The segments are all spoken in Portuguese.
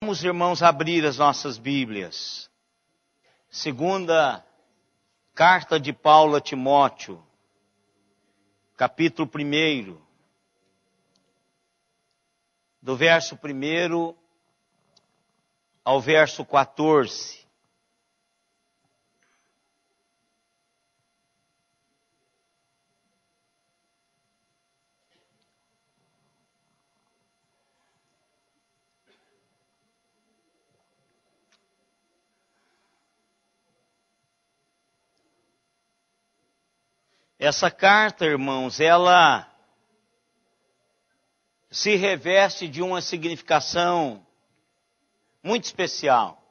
Vamos, irmãos, abrir as nossas Bíblias. Segunda carta de Paulo a Timóteo, capítulo 1, do verso 1 ao verso 14. Essa carta, irmãos, ela se reveste de uma significação muito especial.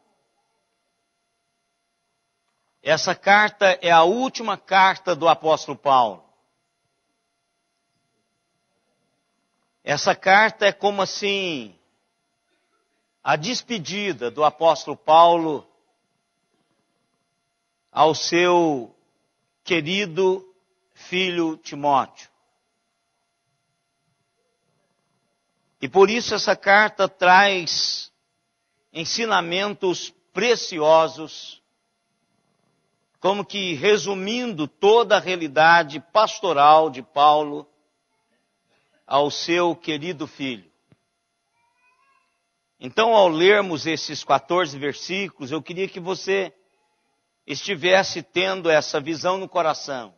Essa carta é a última carta do apóstolo Paulo. Essa carta é como assim a despedida do apóstolo Paulo ao seu querido filho Timóteo. E por isso essa carta traz ensinamentos preciosos, como que resumindo toda a realidade pastoral de Paulo ao seu querido filho. Então, ao lermos esses 14 versículos, eu queria que você estivesse tendo essa visão no coração.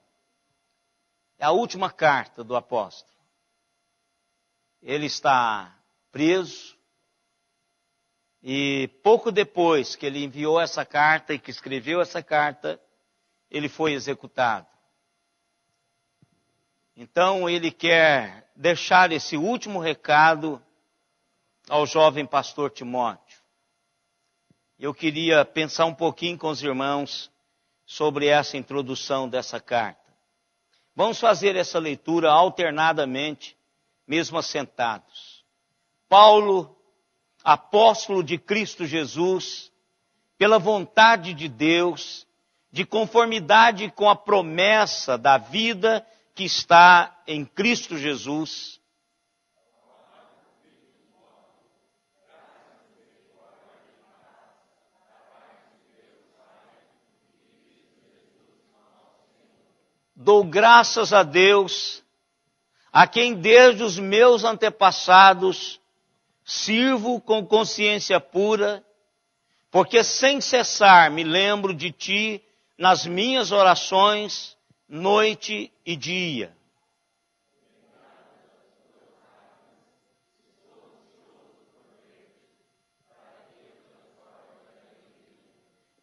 É a última carta do apóstolo. Ele está preso e pouco depois que ele enviou essa carta e que escreveu essa carta, ele foi executado. Então ele quer deixar esse último recado ao jovem pastor Timóteo. Eu queria pensar um pouquinho com os irmãos sobre essa introdução dessa carta. Vamos fazer essa leitura alternadamente, mesmo assentados. Paulo, apóstolo de Cristo Jesus, pela vontade de Deus, de conformidade com a promessa da vida que está em Cristo Jesus, dou graças a Deus, a quem desde os meus antepassados sirvo com consciência pura, porque sem cessar me lembro de ti nas minhas orações, noite e dia.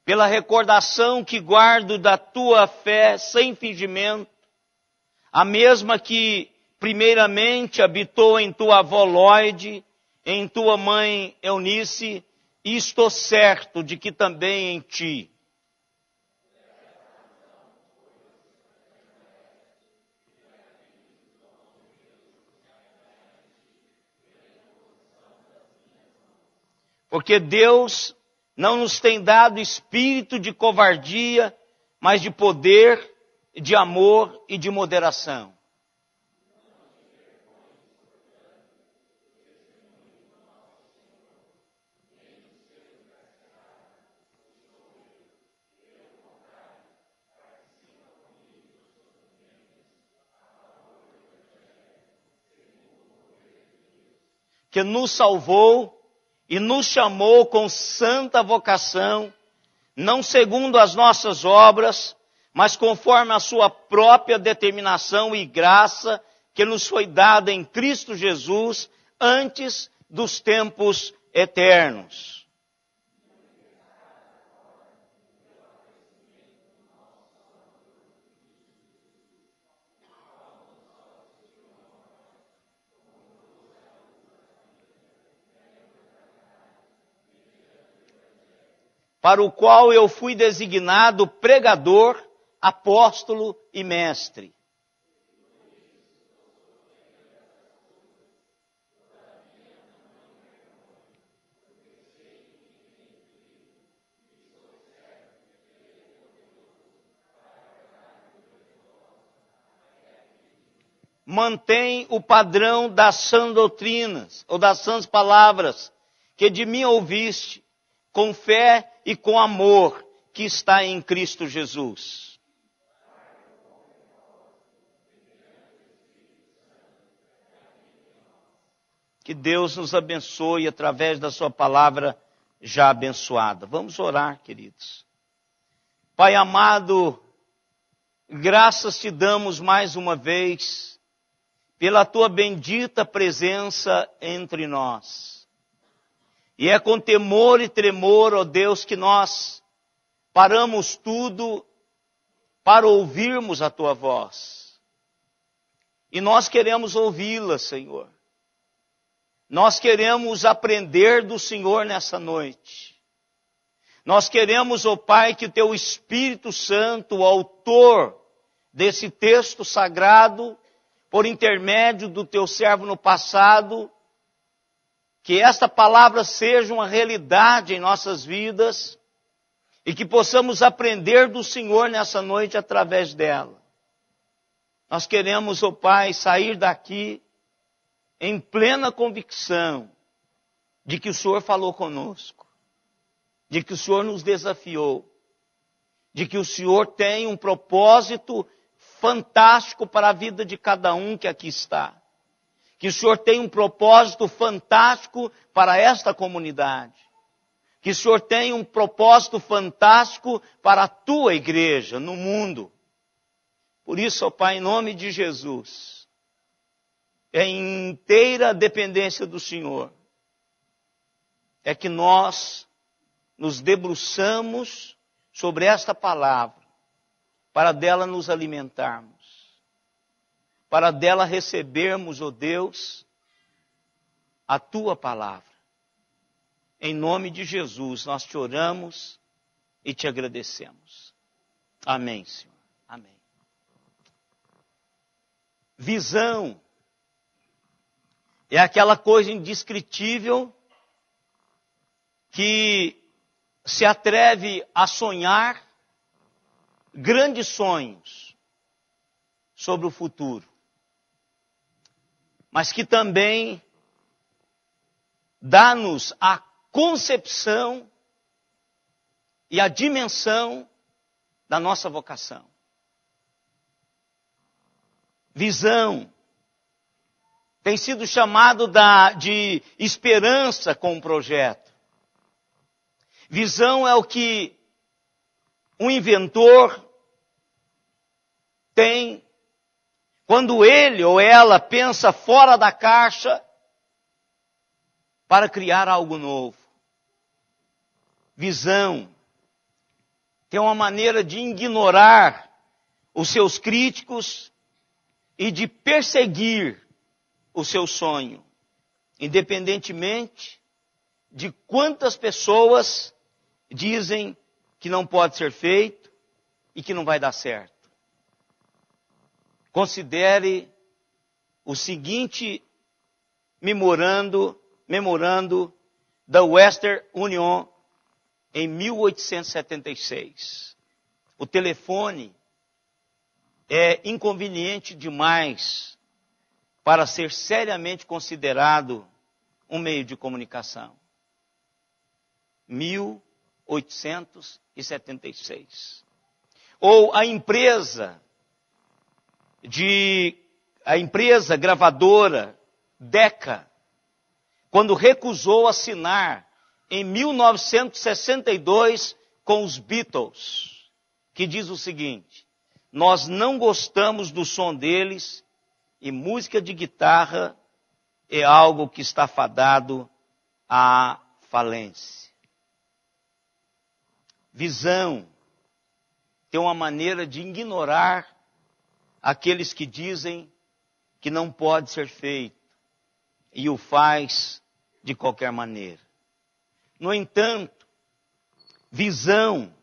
Pela recordação que guardo da tua fé sem fingimento, a mesma que primeiramente habitou em tua avó Lóide, em tua mãe Eunice, e estou certo de que também em ti. Porque Deus não nos tem dado espírito de covardia, mas de poder, de amor e de moderação. Que nos salvou e nos chamou com santa vocação, não segundo as nossas obras, mas conforme a sua própria determinação e graça que nos foi dada em Cristo Jesus antes dos tempos eternos. Para o qual eu fui designado pregador, apóstolo e mestre. Mantém o padrão das sãs doutrinas, ou das sãs palavras, que de mim ouviste, com fé e com amor que está em Cristo Jesus. Que Deus nos abençoe através da sua palavra já abençoada. Vamos orar, queridos. Pai amado, graças te damos mais uma vez pela tua bendita presença entre nós. E é com temor e tremor, ó Deus, que nós paramos tudo para ouvirmos a tua voz. E nós queremos ouvi-la, Senhor. Nós queremos aprender do Senhor nessa noite. Nós queremos, ó Pai, que o teu Espírito Santo, o autor desse texto sagrado, por intermédio do teu servo no passado, que esta palavra seja uma realidade em nossas vidas e que possamos aprender do Senhor nessa noite através dela. Nós queremos, ó Pai, sair daqui em plena convicção de que o Senhor falou conosco, de que o Senhor nos desafiou, de que o Senhor tem um propósito fantástico para a vida de cada um que aqui está. Que o Senhor tem um propósito fantástico para esta comunidade. Que o Senhor tem um propósito fantástico para a tua igreja no mundo. Por isso, ó Pai, em nome de Jesus, em inteira dependência do Senhor, é que nós nos debruçamos sobre esta palavra, para dela nos alimentarmos, para dela recebermos, ó Deus, a tua palavra. Em nome de Jesus, nós te oramos e te agradecemos. Amém, Senhor. Amém. Visão é aquela coisa indescritível que se atreve a sonhar grandes sonhos sobre o futuro, mas que também dá-nos a concepção e a dimensão da nossa vocação. Visão tem sido chamado de esperança com o projeto. Visão é o que um inventor tem quando ele ou ela pensa fora da caixa para criar algo novo. Visão tem uma maneira de ignorar os seus críticos e de perseguir o seu sonho, independentemente de quantas pessoas dizem que não pode ser feito e que não vai dar certo. Considere o seguinte memorando da Western Union em 1876. O telefone é inconveniente demais para ser seriamente considerado um meio de comunicação. 1876. Ou a empresa gravadora Decca, quando recusou assinar em 1962 com os Beatles, que diz o seguinte: nós não gostamos do som deles e música de guitarra é algo que está fadado à falência. Visão tem uma maneira de ignorar aqueles que dizem que não pode ser feito e o faz de qualquer maneira. No entanto, visão,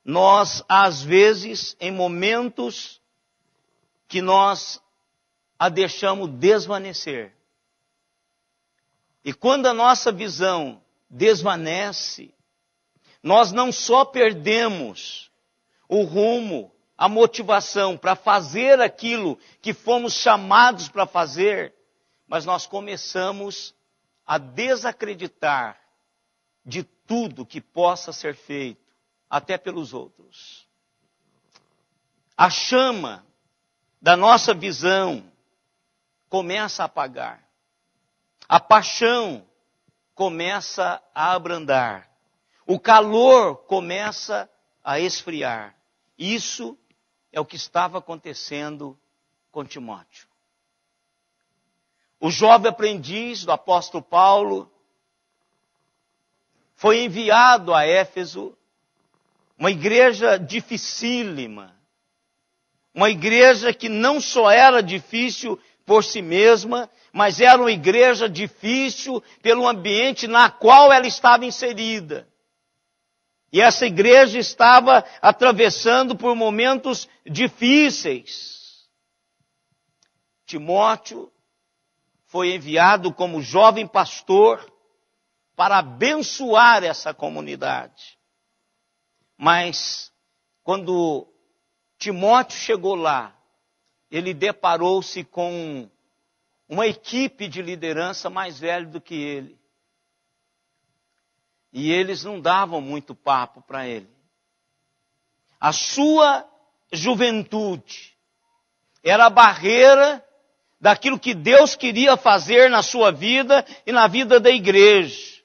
nós às vezes, em momentos que nós a deixamos desvanecer. E quando a nossa visão desvanece, nós não só perdemos o rumo, a motivação para fazer aquilo que fomos chamados para fazer, mas nós começamos a desacreditar de tudo que possa ser feito, até pelos outros. A chama da nossa visão começa a apagar. A paixão começa a abrandar. O calor começa a esfriar. Isso é o que estava acontecendo com Timóteo. O jovem aprendiz do apóstolo Paulo foi enviado a Éfeso, uma igreja dificílima, uma igreja que não só era difícil por si mesma, mas era uma igreja difícil pelo ambiente na qual ela estava inserida. E essa igreja estava atravessando por momentos difíceis. Timóteo foi enviado como jovem pastor para abençoar essa comunidade. Mas, quando Timóteo chegou lá, ele deparou-se com uma equipe de liderança mais velha do que ele. E eles não davam muito papo para ele. A sua juventude era a barreira daquilo que Deus queria fazer na sua vida e na vida da igreja.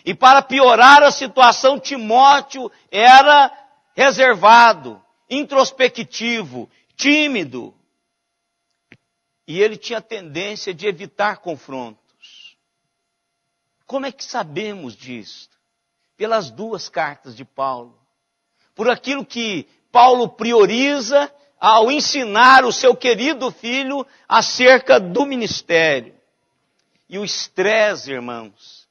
E para piorar a situação, Timóteo era reservado, introspectivo, tímido. E ele tinha tendência de evitar confrontos. Como é que sabemos disso? Pelas duas cartas de Paulo. Por aquilo que Paulo prioriza ao ensinar o seu querido filho acerca do ministério. E o estresse, irmãos,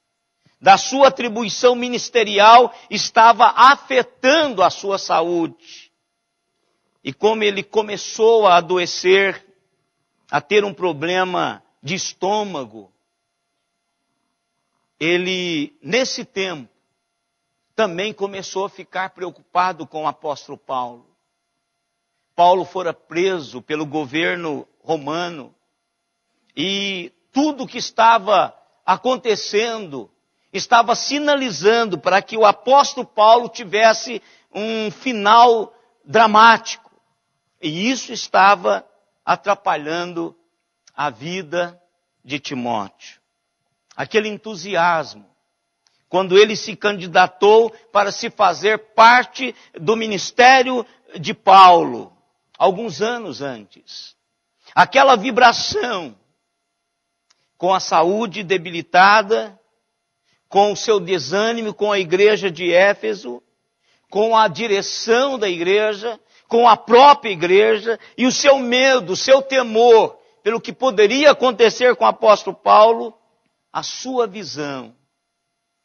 da sua atribuição ministerial estava afetando a sua saúde. E como ele começou a adoecer, a ter um problema de estômago, ele, nesse tempo, também começou a ficar preocupado com o apóstolo Paulo. Paulo fora preso pelo governo romano e tudo que estava acontecendo estava sinalizando para que o apóstolo Paulo tivesse um final dramático. E isso estava atrapalhando a vida de Timóteo. Aquele entusiasmo, quando ele se candidatou para se fazer parte do ministério de Paulo, alguns anos antes. Aquela vibração, com a saúde debilitada, com o seu desânimo com a igreja de Éfeso, com a direção da igreja, com a própria igreja, e o seu medo, o seu temor pelo que poderia acontecer com o apóstolo Paulo, a sua visão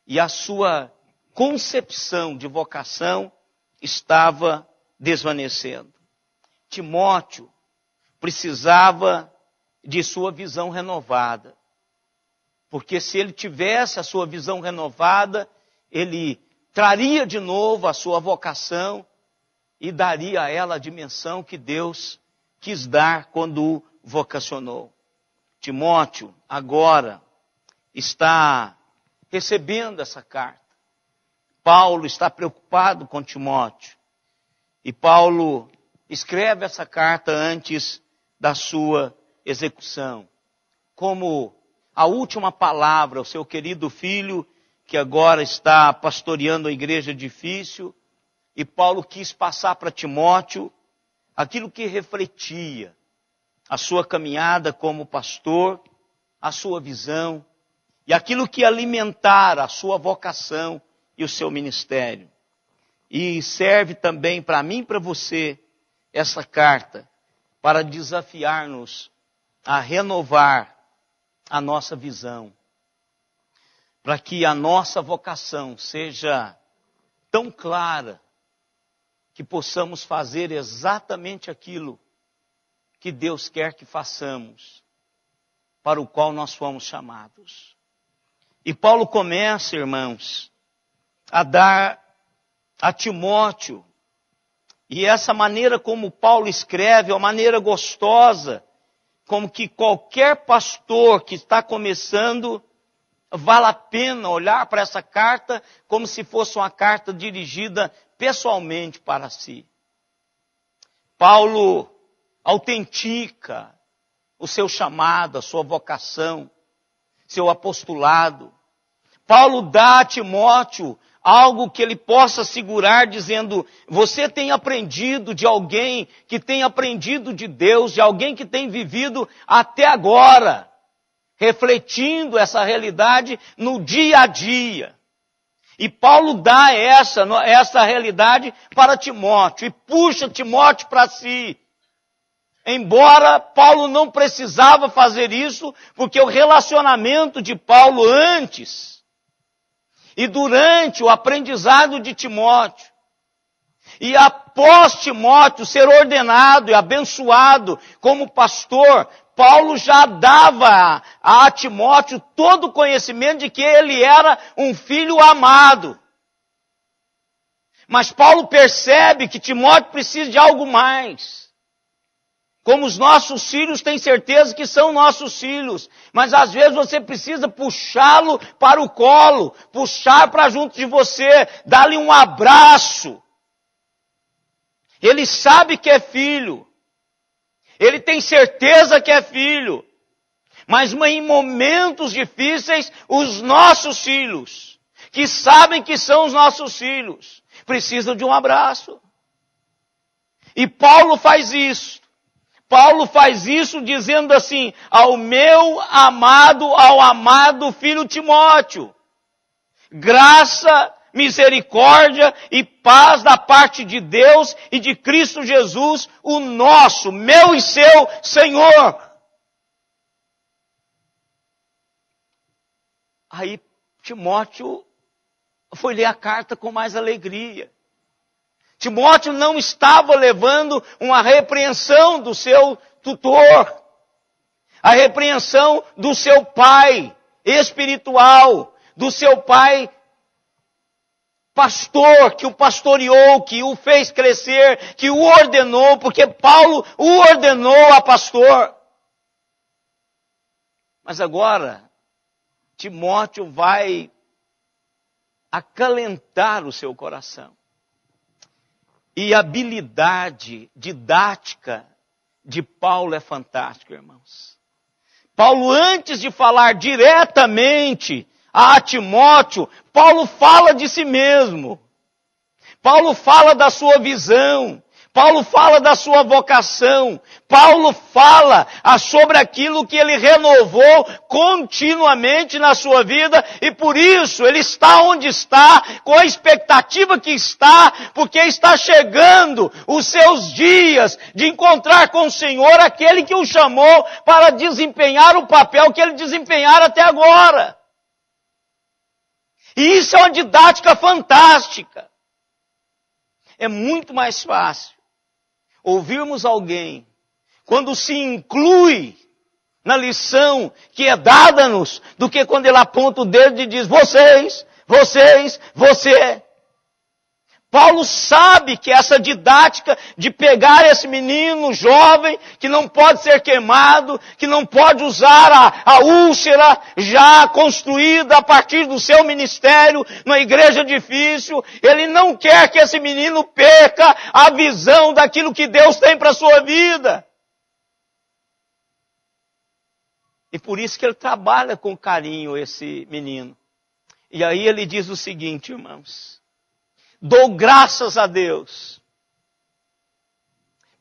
e a sua concepção de vocação estava desvanecendo. Timóteo precisava de sua visão renovada. Porque se ele tivesse a sua visão renovada, ele traria de novo a sua vocação e daria a ela a dimensão que Deus quis dar quando o vocacionou. Timóteo agora está recebendo essa carta. Paulo está preocupado com Timóteo. E Paulo escreve essa carta antes da sua execução. Como a última palavra ao seu querido filho, que agora está pastoreando a igreja difícil, e Paulo quis passar para Timóteo aquilo que refletia a sua caminhada como pastor, a sua visão, e aquilo que alimentara a sua vocação e o seu ministério. E serve também para mim e para você essa carta para desafiar-nos a renovar a nossa visão, para que a nossa vocação seja tão clara que possamos fazer exatamente aquilo que Deus quer que façamos, para o qual nós fomos chamados. E Paulo começa, irmãos, a dar a Timóteo, e essa maneira como Paulo escreve é uma maneira gostosa, como que qualquer pastor que está começando vale a pena olhar para essa carta como se fosse uma carta dirigida pessoalmente para si. Paulo autentica o seu chamado, a sua vocação, seu apostolado. Paulo dá a Timóteo algo que ele possa segurar, dizendo: você tem aprendido de alguém que tem aprendido de Deus, de alguém que tem vivido até agora, refletindo essa realidade no dia a dia. E Paulo dá essa realidade para Timóteo e puxa Timóteo para si. Embora Paulo não precisava fazer isso, porque o relacionamento de Paulo antes e durante o aprendizado de Timóteo, e após Timóteo ser ordenado e abençoado como pastor, Paulo já dava a Timóteo todo o conhecimento de que ele era um filho amado. Mas Paulo percebe que Timóteo precisa de algo mais. Como os nossos filhos têm certeza que são nossos filhos, mas às vezes você precisa puxá-lo para o colo, puxar para junto de você, dar-lhe um abraço. Ele sabe que é filho, ele tem certeza que é filho, mas em momentos difíceis, os nossos filhos, que sabem que são os nossos filhos, precisam de um abraço. E Paulo faz isso. Paulo faz isso dizendo assim: ao amado filho Timóteo, graça, misericórdia e paz da parte de Deus e de Cristo Jesus, o nosso, meu e seu Senhor. Aí Timóteo foi ler a carta com mais alegria. Timóteo não estava levando uma repreensão do seu tutor, a repreensão do seu pai espiritual, do seu pai pastor, que o pastoreou, que o fez crescer, que o ordenou, porque Paulo o ordenou a pastor. Mas agora, Timóteo vai acalentar o seu coração. E a habilidade didática de Paulo é fantástica, irmãos. Paulo, antes de falar diretamente a Timóteo, Paulo fala de si mesmo. Paulo fala da sua visão. Paulo fala da sua vocação. Paulo fala sobre aquilo que ele renovou continuamente na sua vida, e por isso ele está onde está, com a expectativa que está, porque está chegando os seus dias de encontrar com o Senhor, aquele que o chamou para desempenhar o papel que ele desempenhara até agora. E isso é uma didática fantástica. É muito mais fácil ouvirmos alguém quando se inclui na lição que é dada-nos, do que quando ele aponta o dedo e diz: vocês, você. Paulo sabe que essa didática de pegar esse menino jovem, que não pode ser queimado, que não pode usar a úlcera já construída a partir do seu ministério, numa igreja difícil, ele não quer que esse menino perca a visão daquilo que Deus tem para a sua vida. E por isso que ele trabalha com carinho esse menino. E aí ele diz o seguinte, irmãos: dou graças a Deus.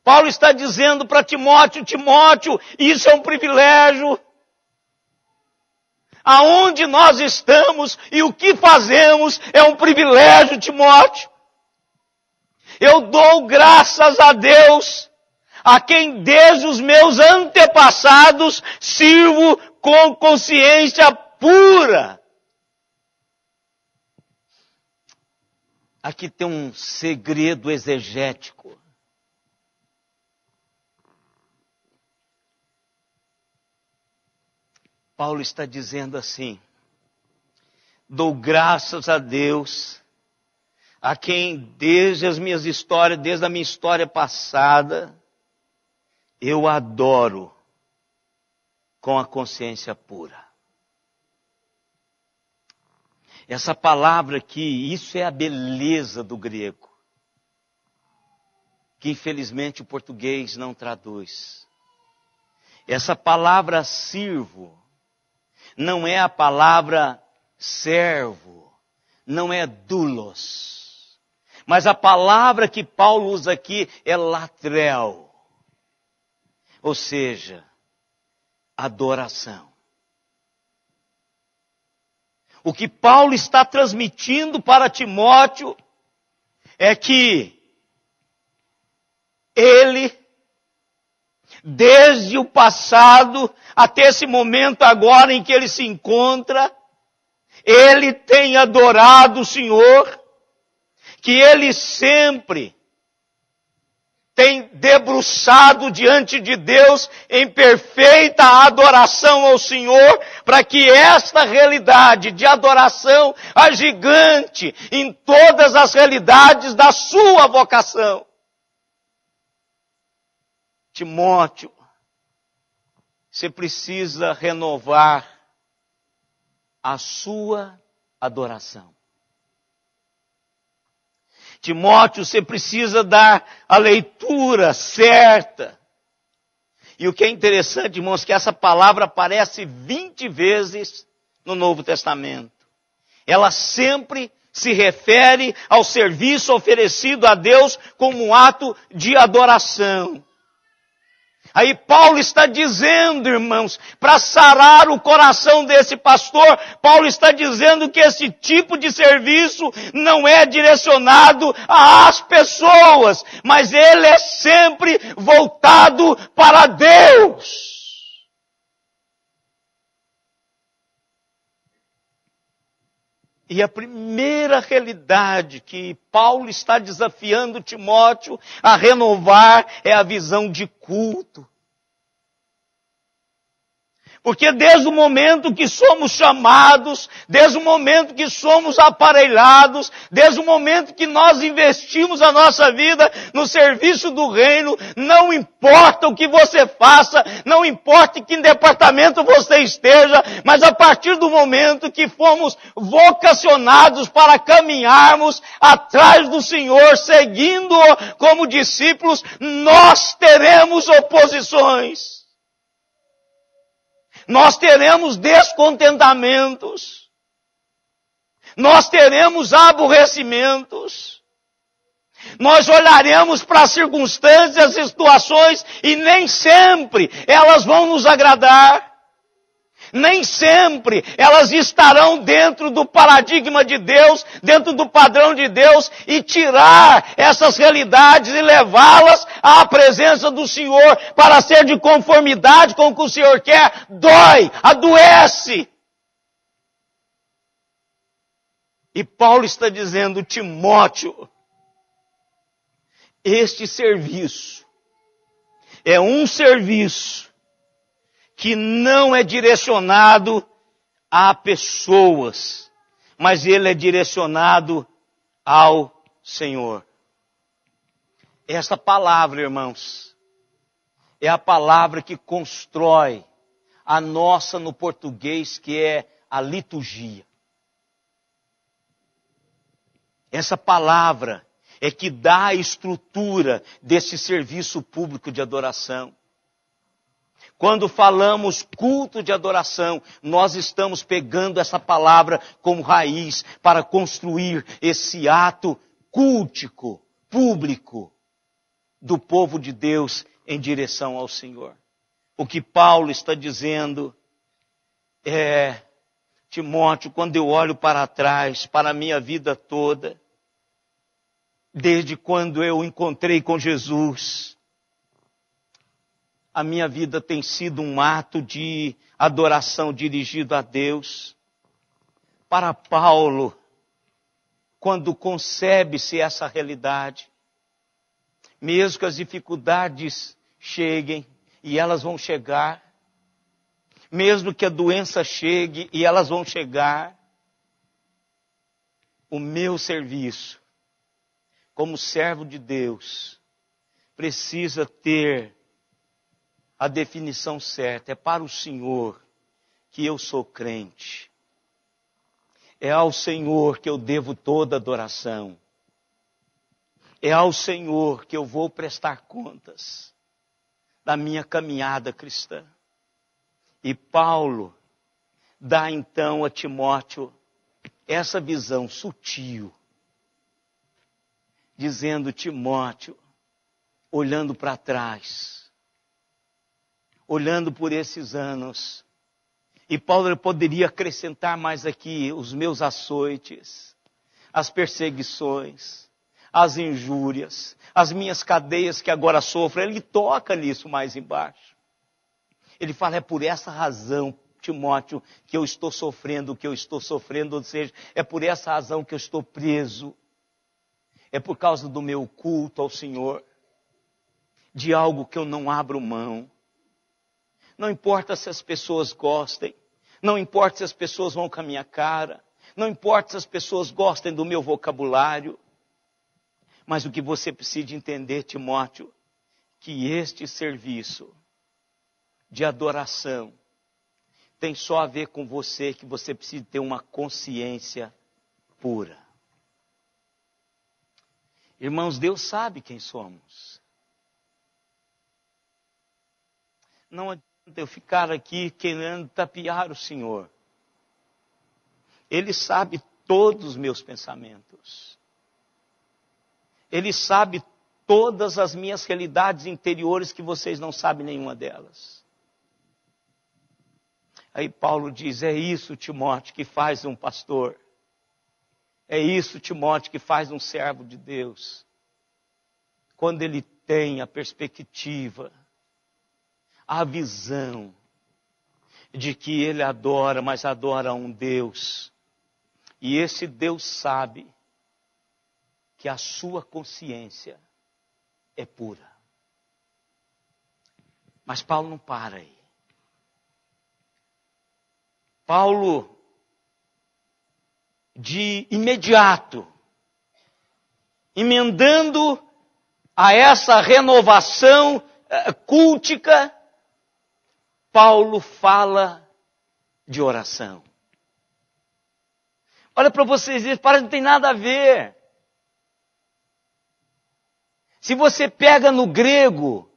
Paulo está dizendo para Timóteo: Timóteo, isso é um privilégio. Aonde nós estamos e o que fazemos é um privilégio, Timóteo. Eu dou graças a Deus, a quem desde os meus antepassados sirvo com consciência pura. Aqui tem um segredo exegético. Paulo está dizendo assim: dou graças a Deus, a quem desde as minhas histórias, desde a minha história passada, eu adoro com a consciência pura. Essa palavra aqui, isso é a beleza do grego, que infelizmente o português não traduz. Essa palavra sirvo não é a palavra servo, não é doulos, mas a palavra que Paulo usa aqui é latrel, ou seja, adoração. O que Paulo está transmitindo para Timóteo é que ele, desde o passado até esse momento agora em que ele se encontra, ele tem adorado o Senhor, que ele sempre tem debruçado diante de Deus em perfeita adoração ao Senhor, para que esta realidade de adoração agigante em todas as realidades da sua vocação. Timóteo, você precisa renovar a sua adoração. Timóteo, você precisa dar a leitura certa. E o que é interessante, irmãos, que essa palavra aparece 20 vezes no Novo Testamento. Ela sempre se refere ao serviço oferecido a Deus como um ato de adoração. Aí Paulo está dizendo, irmãos, para sarar o coração desse pastor, Paulo está dizendo que esse tipo de serviço não é direcionado às pessoas, mas ele é sempre voltado para Deus. E a primeira realidade que Paulo está desafiando Timóteo a renovar é a visão de culto. Porque desde o momento que somos chamados, desde o momento que somos aparelhados, desde o momento que nós investimos a nossa vida no serviço do reino, não importa o que você faça, não importa em que departamento você esteja, mas a partir do momento que fomos vocacionados para caminharmos atrás do Senhor, seguindo-o como discípulos, nós teremos oposições. Nós teremos descontentamentos, nós teremos aborrecimentos, nós olharemos para as circunstâncias e situações e nem sempre elas vão nos agradar, nem sempre elas estarão dentro do paradigma de Deus, dentro do padrão de Deus, e tirar essas realidades e levá-las à presença do Senhor para ser de conformidade com o que o Senhor quer, dói, adoece. E Paulo está dizendo, Timóteo, este serviço é um serviço que não é direcionado a pessoas, mas ele é direcionado ao Senhor. Esta palavra, irmãos, é a palavra que constrói a nossa no português, que é a liturgia. Essa palavra é que dá a estrutura desse serviço público de adoração. Quando falamos culto de adoração, nós estamos pegando essa palavra como raiz para construir esse ato cultico, público, do povo de Deus em direção ao Senhor. O que Paulo está dizendo é, Timóteo, quando eu olho para trás, para a minha vida toda, desde quando eu encontrei com Jesus, a minha vida tem sido um ato de adoração dirigido a Deus. Para Paulo, quando concebe-se essa realidade, mesmo que as dificuldades cheguem, e elas vão chegar, mesmo que a doença chegue, e elas vão chegar, o meu serviço, como servo de Deus, precisa ter a definição certa. É para o Senhor que eu sou crente. É ao Senhor que eu devo toda adoração. É ao Senhor que eu vou prestar contas da minha caminhada cristã. E Paulo dá então a Timóteo essa visão sutil, dizendo: Timóteo, olhando para trás, olhando por esses anos, e Paulo poderia acrescentar mais aqui: os meus açoites, as perseguições, as injúrias, as minhas cadeias que agora sofro. Ele toca nisso mais embaixo. Ele fala: é por essa razão, Timóteo, que eu estou sofrendo o que eu estou sofrendo, ou seja, é por essa razão que eu estou preso. É por causa do meu culto ao Senhor, de algo que eu não abro mão. Não importa se as pessoas gostem, não importa se as pessoas vão com a minha cara, não importa se as pessoas gostem do meu vocabulário, mas o que você precisa entender, Timóteo, que este serviço de adoração tem só a ver com você, que você precisa ter uma consciência pura. Irmãos, Deus sabe quem somos. Não adianta eu ficar aqui querendo tapear o Senhor. Ele sabe todos os meus pensamentos. Ele sabe todas as minhas realidades interiores que vocês não sabem nenhuma delas. Aí Paulo diz: é isso, Timóteo, que faz um pastor. É isso, Timóteo, que faz um servo de Deus. Quando ele tem a perspectiva, a visão de que ele adora, mas adora a um Deus. E esse Deus sabe que a sua consciência é pura. Mas Paulo não para aí. Paulo, de imediato, emendando a essa renovação cultica, Paulo fala de oração. Olha para vocês, parece que não tem nada a ver. Se você pega no grego,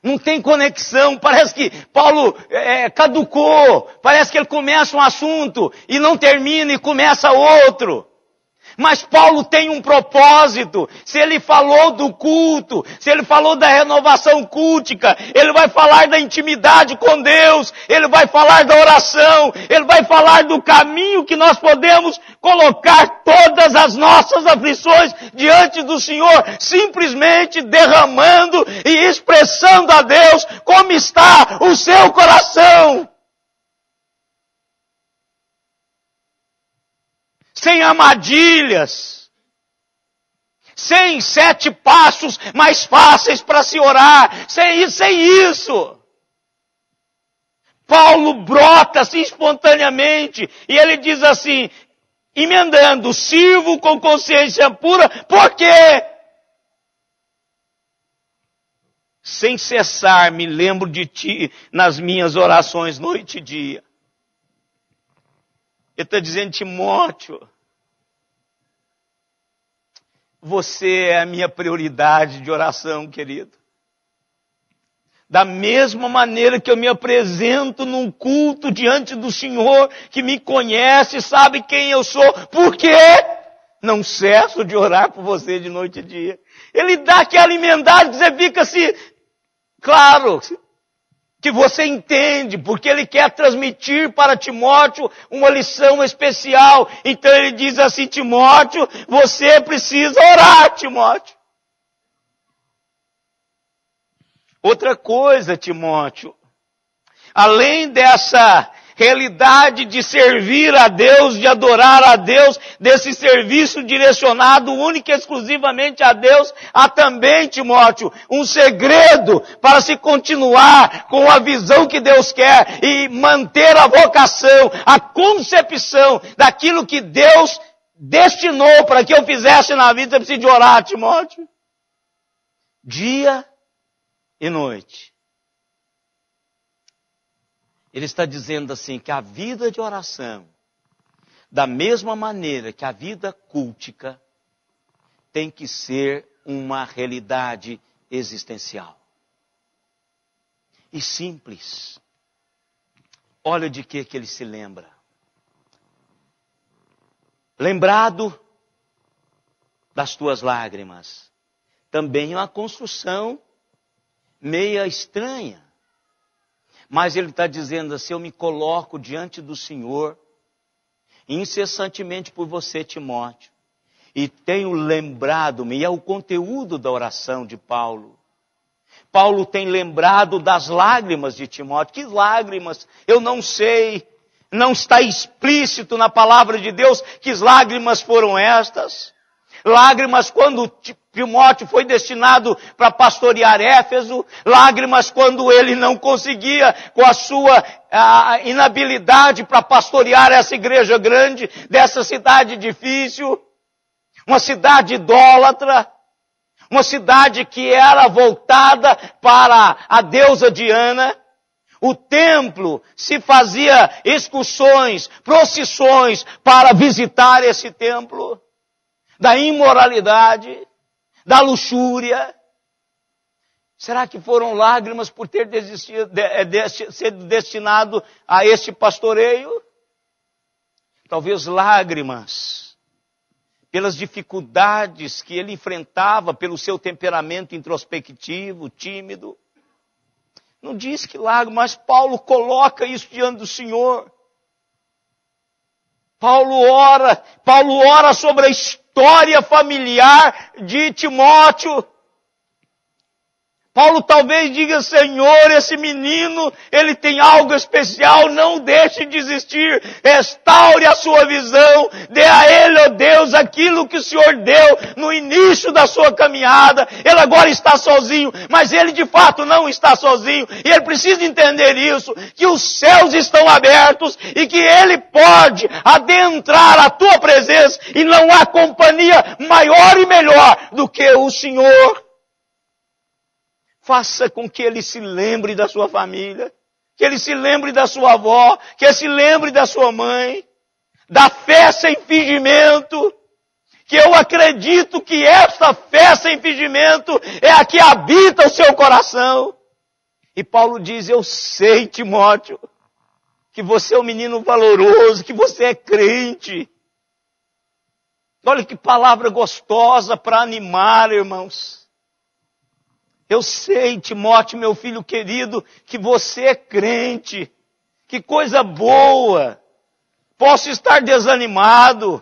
não tem conexão, parece que Paulo caducou, parece que ele começa um assunto e não termina e começa outro. Mas Paulo tem um propósito. Se ele falou do culto, se ele falou da renovação cultica, ele vai falar da intimidade com Deus, ele vai falar da oração, ele vai falar do caminho que nós podemos colocar todas as nossas aflições diante do Senhor, simplesmente derramando e expressando a Deus como está o seu coração. Sem armadilhas, sem 7 passos mais fáceis para se orar, sem isso. Paulo brota assim espontaneamente, e ele diz assim, emendando: sirvo com consciência pura, por quê? Sem cessar me lembro de ti nas minhas orações noite e dia. Ele está dizendo: Timóteo, você é a minha prioridade de oração, querido. Da mesma maneira que eu me apresento num culto diante do Senhor, que me conhece, sabe quem eu sou, por quê? Não cesso de orar por você de noite e dia. Ele dá aquela emendada que você fica assim, claro, que você entende, porque ele quer transmitir para Timóteo uma lição especial. Então ele diz assim: Timóteo, você precisa orar, Timóteo. Outra coisa, Timóteo, além dessa realidade de servir a Deus, de adorar a Deus, desse serviço direcionado única e exclusivamente a Deus, há também, Timóteo, um segredo para se continuar com a visão que Deus quer e manter a vocação, a concepção daquilo que Deus destinou para que eu fizesse na vida. Você precisa de orar, Timóteo. Dia e noite. Ele está dizendo assim, que a vida de oração Da mesma maneira que a vida cultica tem que ser uma realidade existencial. E simples. Olha de que ele se lembra. Lembrado das tuas lágrimas. Também é uma construção meia estranha. Mas ele está dizendo assim, eu me coloco diante do Senhor incessantemente por você, Timóteo. E tenho lembrado-me, e é o conteúdo da oração de Paulo. Paulo tem lembrado das lágrimas de Timóteo. Que lágrimas? Eu não sei. Não está explícito na palavra de Deus que lágrimas foram estas. Lágrimas quando Timóteo foi destinado para pastorear Éfeso. Lágrimas quando ele não conseguia, com a sua inabilidade para pastorear essa igreja grande, dessa cidade difícil. Uma cidade idólatra, uma cidade que era voltada para a deusa Diana. O templo se fazia excursões, procissões para visitar esse templo. Da imoralidade, da luxúria. Será que foram lágrimas por ter sido destinado a este pastoreio? Talvez lágrimas pelas dificuldades que ele enfrentava, pelo seu temperamento introspectivo, tímido. Não diz que lágrimas, mas Paulo coloca isso diante do Senhor. Paulo ora sobre a história familiar de Timóteo. Paulo talvez diga, Senhor, esse menino, ele tem algo especial, não deixe de existir, restaure a sua visão, dê a ele, ó Deus, aquilo que o Senhor deu no início da sua caminhada. Ele agora está sozinho, mas ele de fato não está sozinho, e ele precisa entender isso, que os céus estão abertos, e que ele pode adentrar a tua presença, e não há companhia maior e melhor do que o Senhor. Faça com que ele se lembre da sua família, que ele se lembre da sua avó, que ele se lembre da sua mãe, da fé sem fingimento, que eu acredito que essa fé sem fingimento é a que habita o seu coração. E Paulo diz, eu sei, Timóteo, que você é um menino valoroso, que você é crente. Olha que palavra gostosa para animar, irmãos. Eu sei, Timóteo, meu filho querido, que você é crente. Que coisa boa. Posso estar desanimado.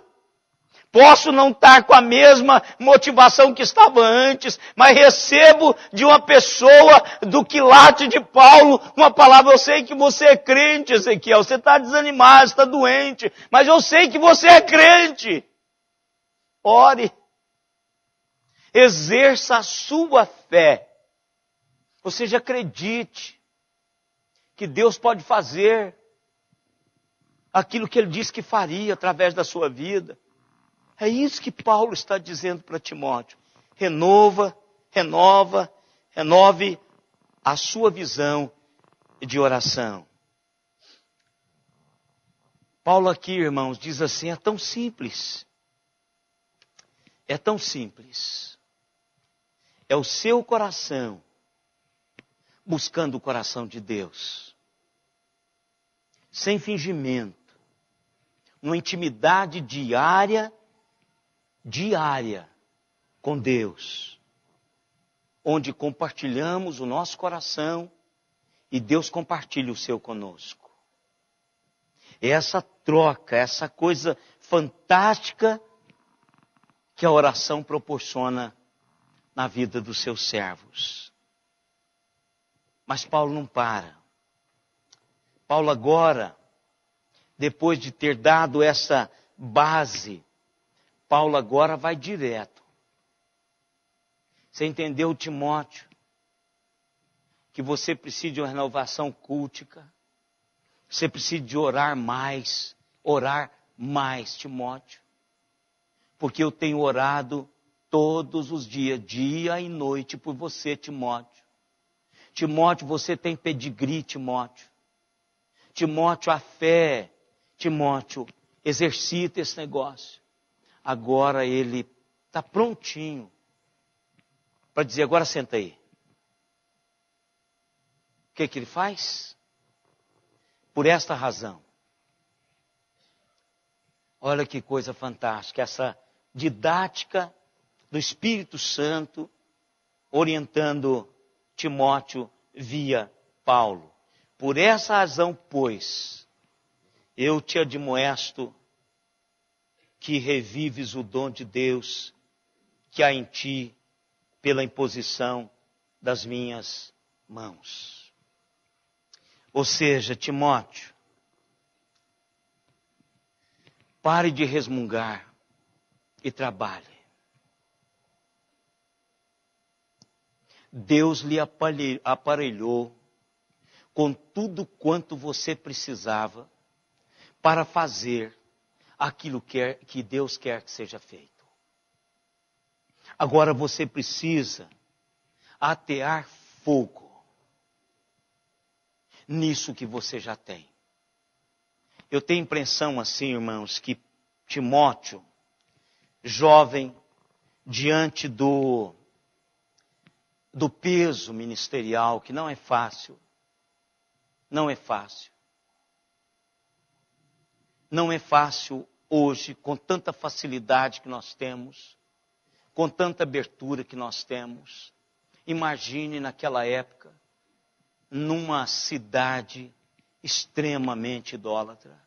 Posso não estar com a mesma motivação que estava antes, mas recebo de uma pessoa do quilate de Paulo uma palavra. Eu sei que você é crente, Ezequiel. Você está desanimado, está doente, mas eu sei que você é crente. Ore. Exerça a sua fé. Ou seja, acredite que Deus pode fazer aquilo que Ele disse que faria através da sua vida. É isso que Paulo está dizendo para Timóteo. Renove a sua visão de oração. Paulo aqui, irmãos, diz assim, é tão simples. É tão simples. É o seu coração buscando o coração de Deus. Sem fingimento. Uma intimidade diária com Deus. Onde compartilhamos o nosso coração e Deus compartilha o seu conosco. É essa troca, essa coisa fantástica que a oração proporciona na vida dos seus servos. Mas Paulo não para. Paulo agora, depois de ter dado essa base, Paulo agora vai direto. Você entendeu, Timóteo? Que você precisa de uma renovação cultica. Você precisa de orar mais, Timóteo. Porque eu tenho orado todos os dias, dia e noite, por você, Timóteo. Timóteo, você tem pedigree, Timóteo. Timóteo, a fé, Timóteo, exercita esse negócio. Agora ele está prontinho para dizer, agora senta aí. O que ele faz? Por esta razão. Olha que coisa fantástica, essa didática do Espírito Santo orientando Timóteo via Paulo. Por essa razão, pois, eu te admoesto que revives o dom de Deus que há em ti pela imposição das minhas mãos. Ou seja, Timóteo, pare de resmungar e trabalhe. Deus lhe aparelhou com tudo quanto você precisava para fazer aquilo que Deus quer que seja feito. Agora você precisa atear fogo nisso que você já tem. Eu tenho a impressão assim, irmãos, que Timóteo, jovem, diante do peso ministerial, que não é fácil, não é fácil. Não é fácil hoje, com tanta facilidade que nós temos, com tanta abertura que nós temos. Imagine naquela época, numa cidade extremamente idólatra,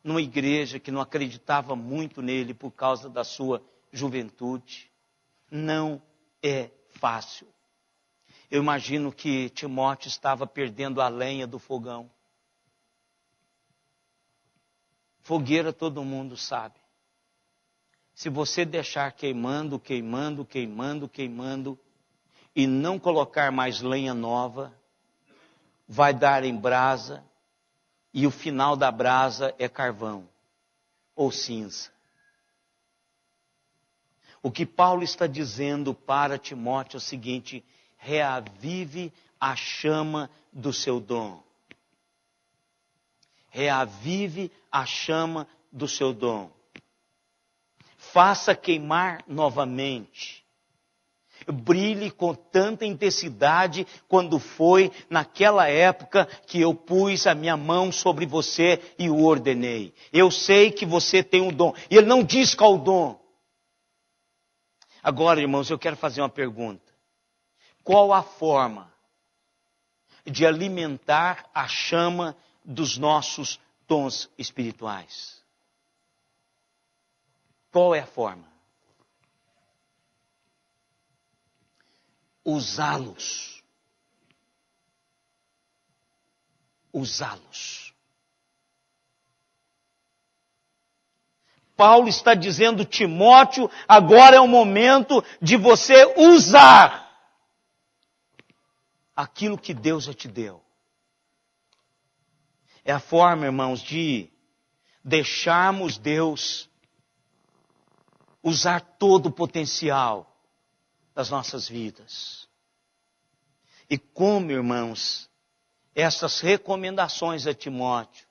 numa igreja que não acreditava muito nele por causa da sua juventude. Não é fácil. Eu imagino que Timóteo estava perdendo a lenha do fogão. Fogueira todo mundo sabe. Se você deixar queimando, queimando, queimando, queimando, e não colocar mais lenha nova, vai dar em brasa, e o final da brasa é carvão, ou cinza. O que Paulo está dizendo para Timóteo é o seguinte: reavive a chama do seu dom. Reavive a chama do seu dom. Faça queimar novamente. Brilhe com tanta intensidade quando foi naquela época que eu pus a minha mão sobre você e o ordenei. Eu sei que você tem um dom. E ele não diz qual o dom. Agora, irmãos, eu quero fazer uma pergunta. Qual a forma de alimentar a chama dos nossos dons espirituais? Qual é a forma? Usá-los. Usá-los. Paulo está dizendo, Timóteo, agora é o momento de você usar aquilo que Deus já te deu. É a forma, irmãos, de deixarmos Deus usar todo o potencial das nossas vidas. E como, irmãos, essas recomendações a Timóteo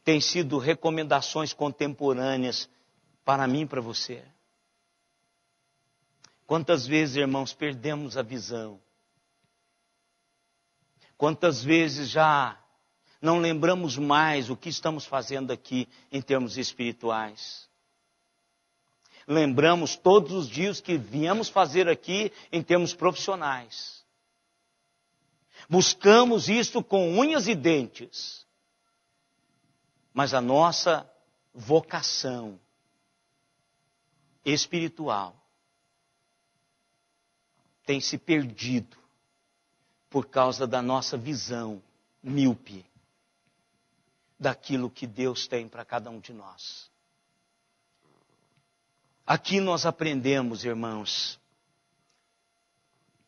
têm sido recomendações contemporâneas para mim e para você. Quantas vezes, irmãos, perdemos a visão? Quantas vezes já não lembramos mais o que estamos fazendo aqui em termos espirituais? Lembramos todos os dias que viemos fazer aqui em termos profissionais. Buscamos isso com unhas e dentes. Mas a nossa vocação espiritual tem se perdido por causa da nossa visão míope daquilo que Deus tem para cada um de nós. Aqui nós aprendemos, irmãos,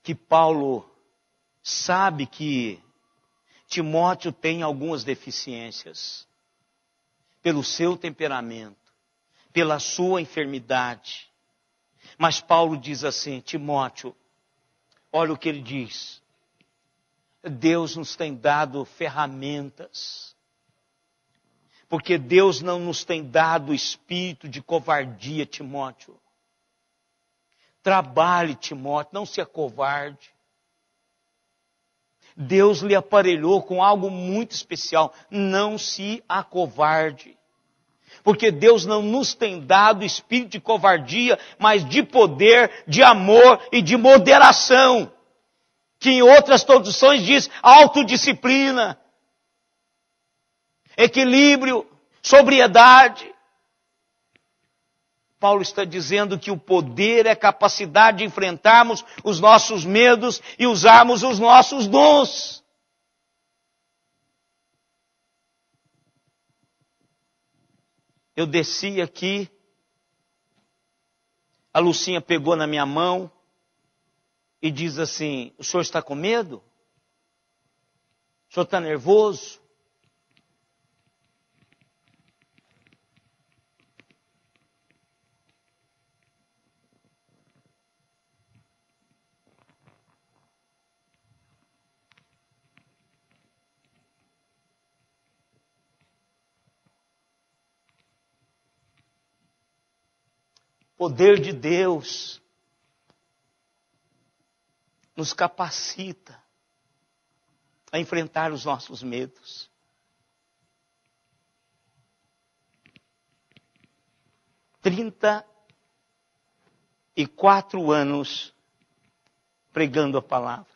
que Paulo sabe que Timóteo tem algumas deficiências, pelo seu temperamento, pela sua enfermidade. Mas Paulo diz assim, Timóteo, olha o que ele diz. Deus nos tem dado ferramentas Porque Deus não nos tem dado espírito de covardia, Timóteo. Trabalhe, Timóteo, não se acovarde. Deus lhe aparelhou com algo muito especial. Não se acovarde. Porque Deus não nos tem dado espírito de covardia, mas de poder, de amor e de moderação. Que em outras traduções diz autodisciplina, equilíbrio, sobriedade. Paulo está dizendo que o poder é a capacidade de enfrentarmos os nossos medos e usarmos os nossos dons. Eu desci aqui, a Lucinha pegou na minha mão e diz assim: o senhor está com medo? O senhor está nervoso? Poder de Deus nos capacita a enfrentar os nossos medos. Trinta e 4 anos pregando a palavra.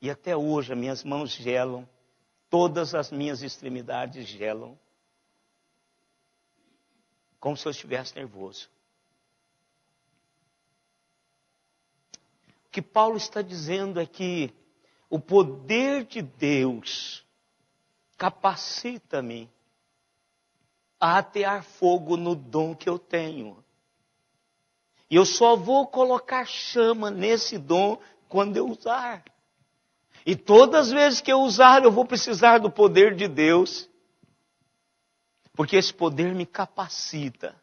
E até hoje as minhas mãos gelam, todas as minhas extremidades gelam. Como se eu estivesse nervoso. O que Paulo está dizendo é que o poder de Deus capacita-me a atear fogo no dom que eu tenho. E eu só vou colocar chama nesse dom quando eu usar. E todas as vezes que eu usar, eu vou precisar do poder de Deus. Porque esse poder me capacita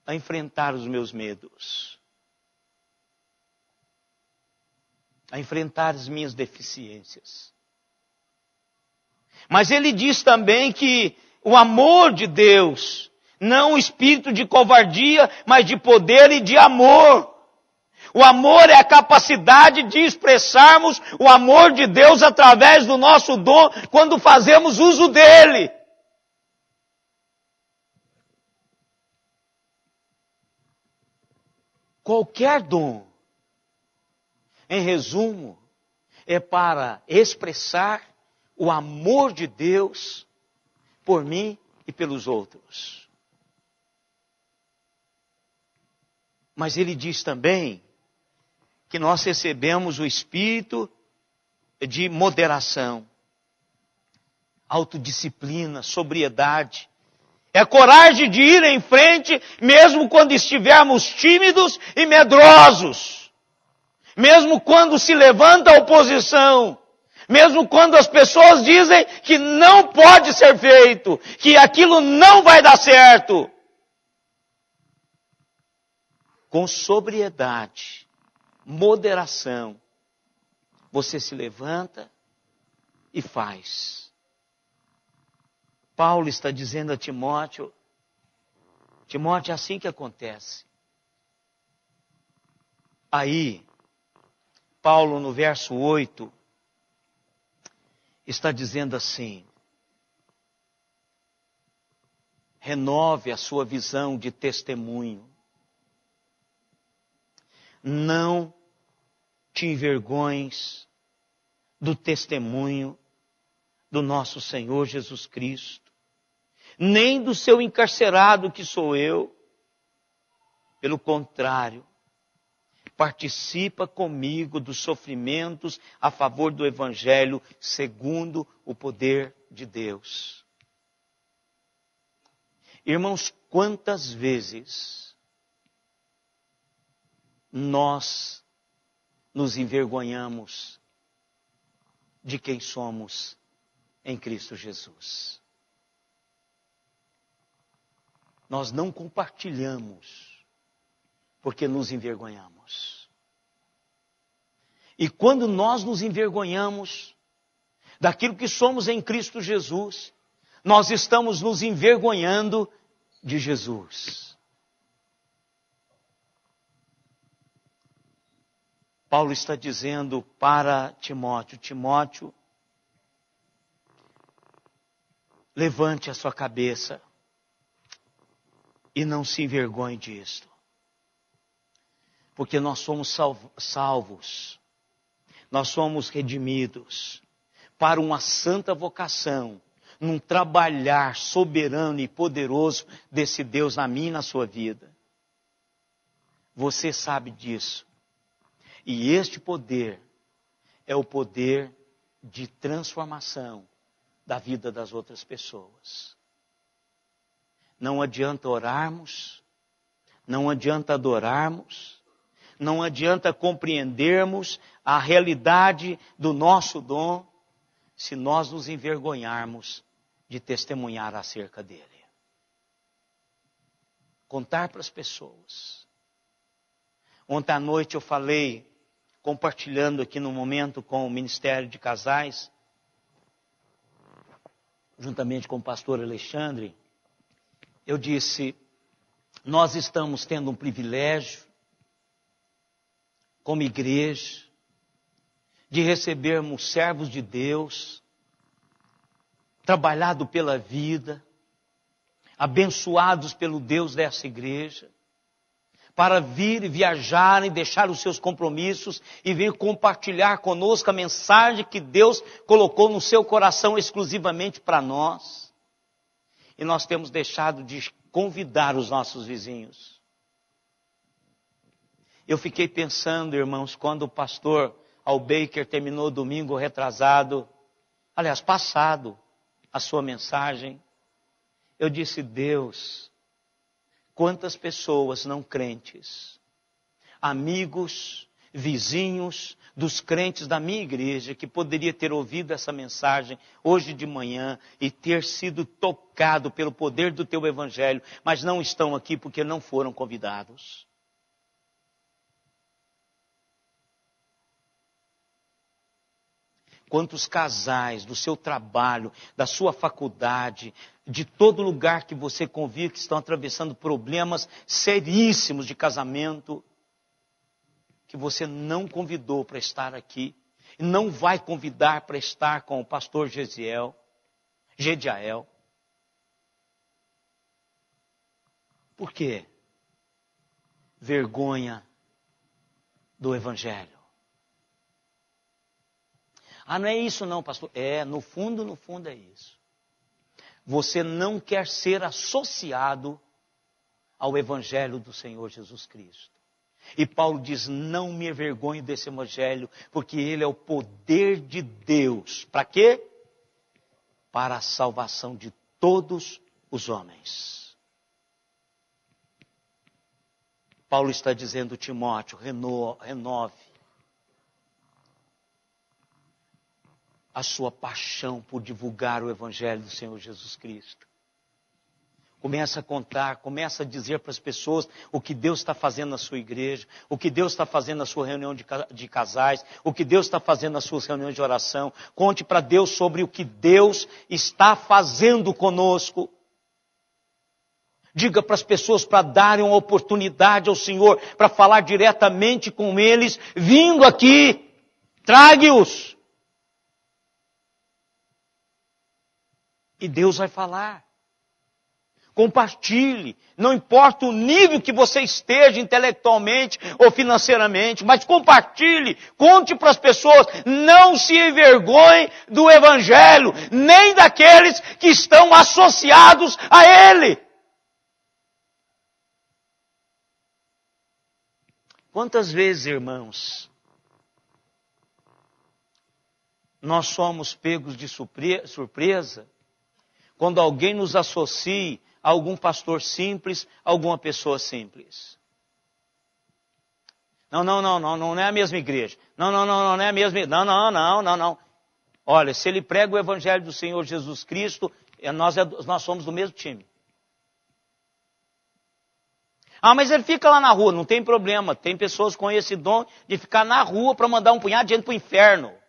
a enfrentar os meus medos. A enfrentar as minhas deficiências. Mas ele diz também que o amor de Deus, não o espírito de covardia, mas de poder e de amor. O amor é a capacidade de expressarmos o amor de Deus através do nosso dom, quando fazemos uso dele. Qualquer dom, em resumo, é para expressar o amor de Deus por mim e pelos outros. Mas ele diz também que nós recebemos o espírito de moderação, autodisciplina, sobriedade. É a coragem de ir em frente, mesmo quando estivermos tímidos e medrosos. Mesmo quando se levanta a oposição. Mesmo quando as pessoas dizem que não pode ser feito, que aquilo não vai dar certo. Com sobriedade, moderação, você se levanta e faz. Paulo está dizendo a Timóteo, Timóteo, é assim que acontece. Aí, Paulo no verso 8, está dizendo assim, renove a sua visão de testemunho. Não te envergonhes do testemunho do nosso Senhor Jesus Cristo, nem do seu encarcerado que sou eu. Pelo contrário, participa comigo dos sofrimentos a favor do Evangelho, segundo o poder de Deus. Irmãos, quantas vezes nós nos envergonhamos de quem somos em Cristo Jesus. Nós não compartilhamos porque nos envergonhamos. E quando nós nos envergonhamos, daquilo que somos em Cristo Jesus. Nós estamos nos envergonhando de Jesus. Paulo está dizendo para Timóteo: Timóteo, levante a sua cabeça e não se envergonhe disto. Porque nós somos salvos, nós somos redimidos para uma santa vocação, num trabalhar soberano e poderoso desse Deus na minha e na sua vida. Você sabe disso. E este poder é o poder de transformação da vida das outras pessoas. Não adianta orarmos, não adianta adorarmos, não adianta compreendermos a realidade do nosso dom, se nós nos envergonharmos de testemunhar acerca dele. Contar para as pessoas. Ontem à noite eu falei, compartilhando aqui no momento com o Ministério de Casais, juntamente com o pastor Alexandre, eu disse, nós estamos tendo um privilégio, como igreja, de recebermos servos de Deus, trabalhado pela vida, abençoados pelo Deus dessa igreja, para vir e viajar e deixar os seus compromissos e vir compartilhar conosco a mensagem que Deus colocou no seu coração exclusivamente para nós. E nós temos deixado de convidar os nossos vizinhos. Eu fiquei pensando, irmãos, quando o pastor Al Baker terminou domingo retrasado, aliás, passado, a sua mensagem, eu disse, Deus, quantas pessoas não crentes, amigos, vizinhos dos crentes da minha igreja, que poderia ter ouvido essa mensagem hoje de manhã e ter sido tocado pelo poder do teu evangelho, mas não estão aqui porque não foram convidados. Quantos casais do seu trabalho, da sua faculdade, de todo lugar que você convive, que estão atravessando problemas seríssimos de casamento, que você não convidou para estar aqui, e não vai convidar para estar com o pastor Gediael. Por quê? Vergonha do evangelho. Ah, não é isso não, pastor. É, no fundo é isso. Você não quer ser associado ao evangelho do Senhor Jesus Cristo. E Paulo diz, não me envergonhe desse evangelho, porque ele é o poder de Deus. Para quê? Para a salvação de todos os homens. Paulo está dizendo, Timóteo, renove a sua paixão por divulgar o evangelho do Senhor Jesus Cristo. Começa a contar, começa a dizer para as pessoas o que Deus está fazendo na sua igreja, o que Deus está fazendo na sua reunião de casais, o que Deus está fazendo nas suas reuniões de oração. Conte para Deus sobre o que Deus está fazendo conosco. Diga para as pessoas para darem uma oportunidade ao Senhor, para falar diretamente com eles, vindo aqui, trague-os. E Deus vai falar. Compartilhe. Não importa o nível que você esteja intelectualmente ou financeiramente, mas compartilhe. Conte para as pessoas. Não se envergonhe do evangelho, nem daqueles que estão associados a ele. Quantas vezes, irmãos, nós somos pegos de surpresa quando alguém nos associa a algum pastor simples, a alguma pessoa simples. Não é a mesma igreja. Não é a mesma. Não. Olha, se ele prega o evangelho do Senhor Jesus Cristo, nós somos do mesmo time. Ah, mas ele fica lá na rua, não tem problema. Tem pessoas com esse dom de ficar na rua para mandar um punhado de gente para o inferno.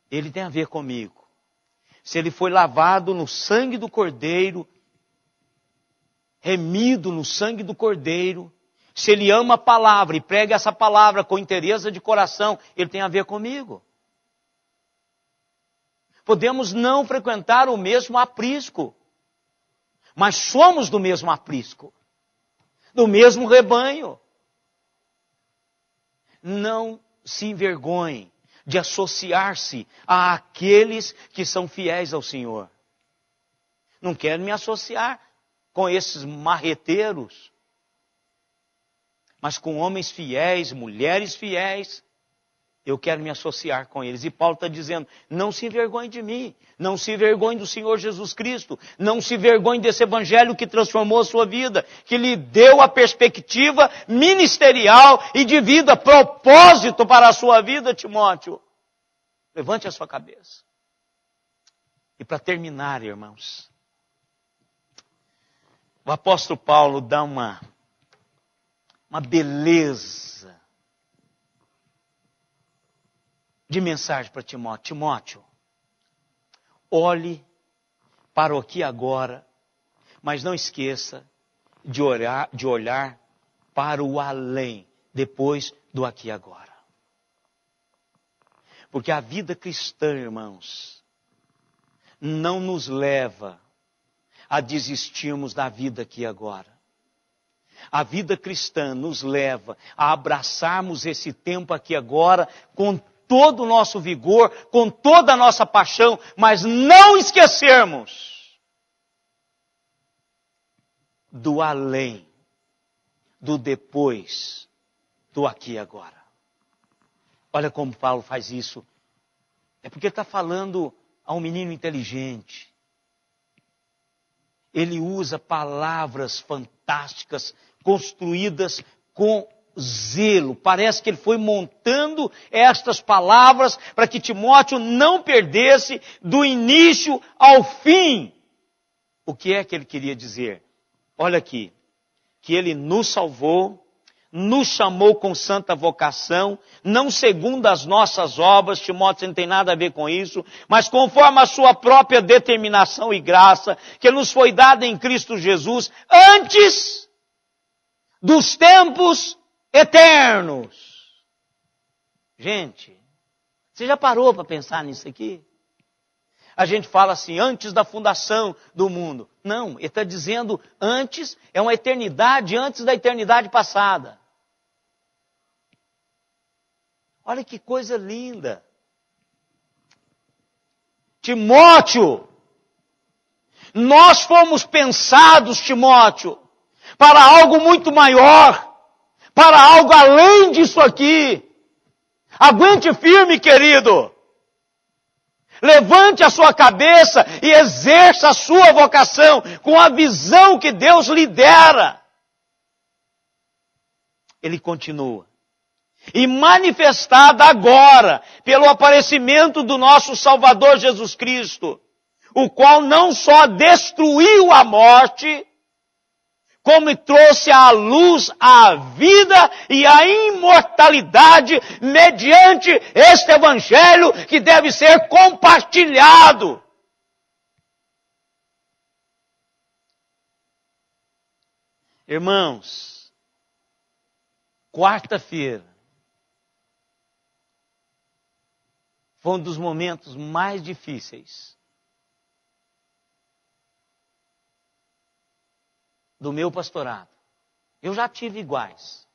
ele tem a ver comigo. Se ele foi lavado no sangue do Cordeiro, remido no sangue do Cordeiro, se ele ama a palavra e prega essa palavra com inteireza de coração, ele tem a ver comigo. Podemos não frequentar o mesmo aprisco, mas somos do mesmo aprisco, do mesmo rebanho. Não se envergonhe de associar-se àqueles que são fiéis ao Senhor. Não quero me associar com esses marreteiros, mas com homens fiéis, mulheres fiéis, eu quero me associar com eles. E Paulo está dizendo, não se envergonhe de mim, não se envergonhe do Senhor Jesus Cristo, não se envergonhe desse evangelho que transformou a sua vida, que lhe deu a perspectiva ministerial e de vida, propósito para a sua vida, Timóteo. Levante a sua cabeça. E para terminar, irmãos, o apóstolo Paulo dá uma beleza de mensagem para Timóteo. Timóteo, olhe para o aqui e agora, mas não esqueça de olhar para o além, depois do aqui e agora. Porque a vida cristã, irmãos, não nos leva a desistirmos da vida aqui e agora. A vida cristã nos leva a abraçarmos esse tempo aqui e agora com todo o nosso vigor, com toda a nossa paixão, mas não esquecermos do além, do depois, do aqui e agora. Olha como Paulo faz isso. É porque ele está falando a um menino inteligente. Ele usa palavras fantásticas, construídas com zelo. Parece que ele foi montando estas palavras para que Timóteo não perdesse do início ao fim. O que é que ele queria dizer? Olha aqui, que ele nos salvou, nos chamou com santa vocação, não segundo as nossas obras, Timóteo não tem nada a ver com isso, mas conforme a sua própria determinação e graça, que nos foi dada em Cristo Jesus, antes dos tempos eternos. Gente, você já parou para pensar nisso aqui? A gente fala assim, antes da fundação do mundo. Não, ele está dizendo antes, é uma eternidade antes da eternidade passada. Olha que coisa linda. Timóteo, nós fomos pensados, Timóteo, para algo muito maior, para algo além disso aqui. Aguente firme, querido. Levante a sua cabeça e exerça a sua vocação com a visão que Deus lhe dera. Ele continua. E manifestada agora pelo aparecimento do nosso Salvador Jesus Cristo, o qual não só destruiu a morte, como trouxe à luz a vida e a imortalidade mediante este evangelho que deve ser compartilhado. Irmãos, quarta-feira foi um dos momentos mais difíceis do meu pastorado. Eu já tive iguais.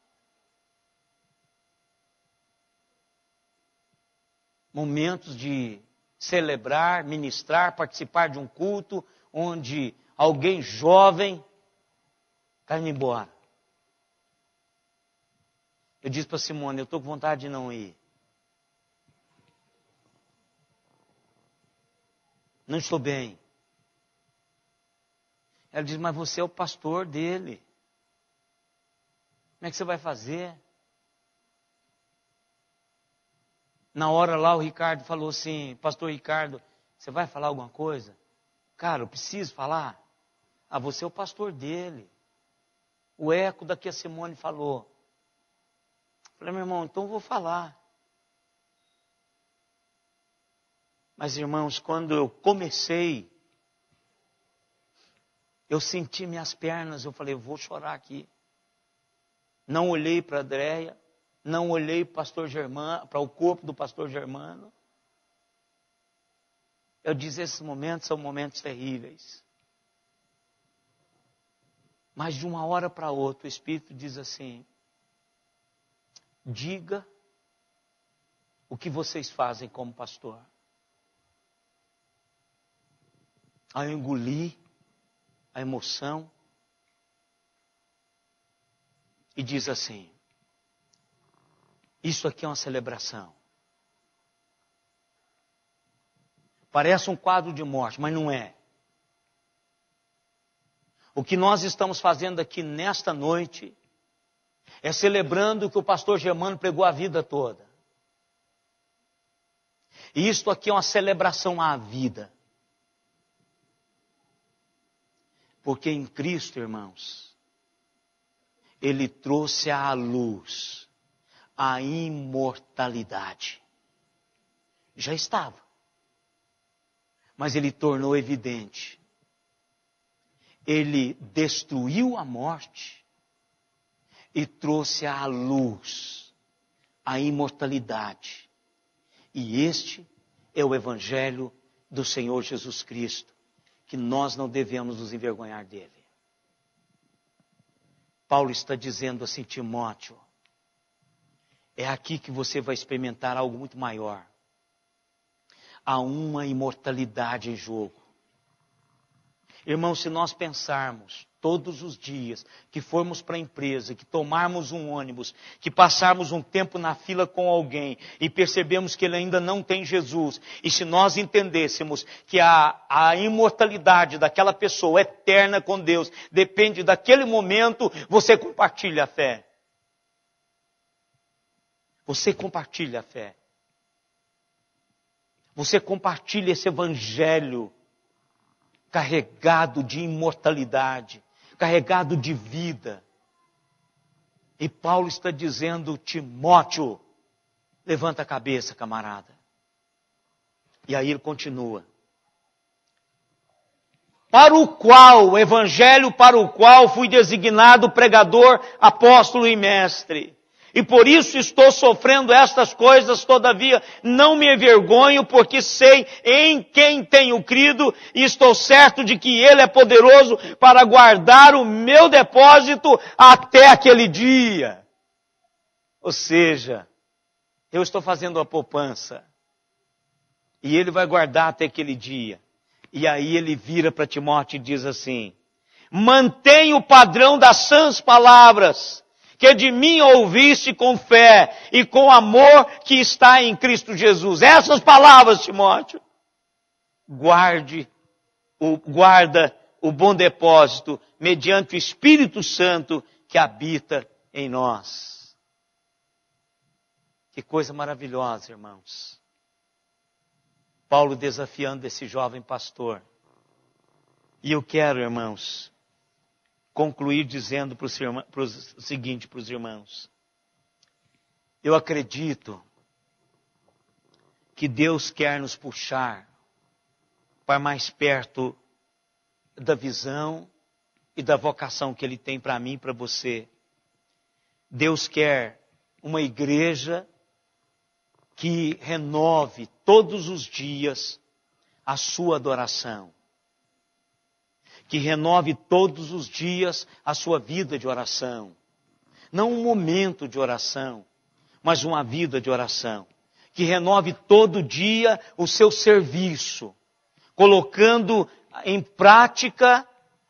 Momentos de celebrar, ministrar, participar de um culto, onde alguém jovem está indo embora. Eu disse para Simone, eu estou com vontade de não ir. Não estou bem. Ela diz, mas você é o pastor dele. Como é que você vai fazer? Na hora lá o Ricardo falou assim, pastor Ricardo, você vai falar alguma coisa? Cara, eu preciso falar. Ah, você é o pastor dele. O eco da que a Simone falou. Eu falei, meu irmão, então eu vou falar. Mas, irmãos, quando eu comecei, eu senti minhas pernas, eu falei, vou chorar aqui. Não olhei para a Andréia, não olhei para o pastor Germano, para o corpo do pastor Germano. Eu disse, esses momentos são momentos terríveis. Mas de uma hora para outra, o Espírito diz assim, diga o que vocês fazem como pastor. Aí eu engoli a emoção e diz assim, isso aqui é uma celebração. Parece um quadro de morte, mas não é. O que nós estamos fazendo aqui nesta noite é celebrando o que o pastor Germano pregou a vida toda. E isto aqui é uma celebração à vida. Porque em Cristo, irmãos, Ele trouxe à luz a imortalidade. Já estava. Mas Ele tornou evidente. Ele destruiu a morte e trouxe à luz a imortalidade. E este é o Evangelho do Senhor Jesus Cristo, que nós não devemos nos envergonhar dele. Paulo está dizendo assim, Timóteo, é aqui que você vai experimentar algo muito maior. Há uma imortalidade em jogo. Irmãos, se nós pensarmos todos os dias que formos para a empresa, que tomarmos um ônibus, que passarmos um tempo na fila com alguém e percebemos que ele ainda não tem Jesus, e se nós entendêssemos que a imortalidade daquela pessoa eterna com Deus depende daquele momento, você compartilha a fé. Você compartilha a fé. Você compartilha esse evangelho carregado de imortalidade, carregado de vida. E Paulo está dizendo, Timóteo, levanta a cabeça, camarada. E aí ele continua. Para o qual, o evangelho para o qual fui designado pregador, apóstolo e mestre. E por isso estou sofrendo estas coisas, todavia não me envergonho, porque sei em quem tenho crido e estou certo de que Ele é poderoso para guardar o meu depósito até aquele dia. Ou seja, eu estou fazendo a poupança e Ele vai guardar até aquele dia. E aí ele vira para Timóteo e diz assim, mantenha o padrão das sãs palavras, que de mim ouviste com fé e com amor que está em Cristo Jesus. Essas palavras, Timóteo, guarda o bom depósito mediante o Espírito Santo que habita em nós. Que coisa maravilhosa, irmãos. Paulo desafiando esse jovem pastor. E eu quero, irmãos, concluir dizendo para o seguinte para os irmãos. Eu acredito que Deus quer nos puxar para mais perto da visão e da vocação que Ele tem para mim e para você. Deus quer uma igreja que renove todos os dias a sua adoração. Que renove todos os dias a sua vida de oração. Não um momento de oração, mas uma vida de oração. Que renove todo dia o seu serviço, colocando em prática